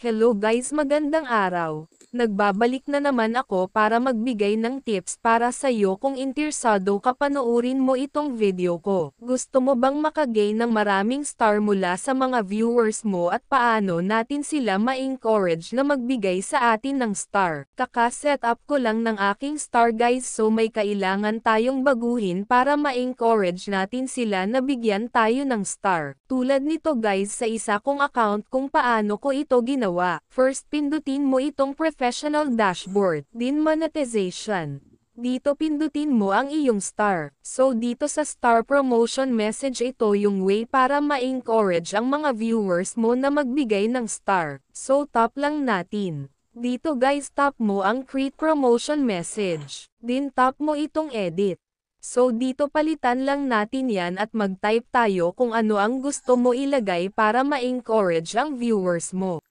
Hello guys, magandang araw. Nagbabalik na naman ako para magbigay ng tips para sa'yo kung interesado ka panoorin mo itong video ko. Gusto mo bang makagain ng maraming star mula sa mga viewers mo at paano natin sila ma-encourage na magbigay sa atin ng star? Kaka-set up ko lang ng aking star guys, so may kailangan tayong baguhin para ma-encourage natin sila na bigyan tayo ng star. Tulad nito guys, sa isa kong account kung paano ko ito ginawa. First, pindutin mo itong professional dashboard, din monetization. Dito pindutin mo ang iyong star. So dito sa star promotion message, ito yung way para ma-encourage ang mga viewers mo na magbigay ng star. So tap lang natin. Dito guys, tap mo ang create promotion message. Din tap mo itong edit. So dito palitan lang natin yan at mag-type tayo kung ano ang gusto mo ilagay para ma-encourage ang viewers mo.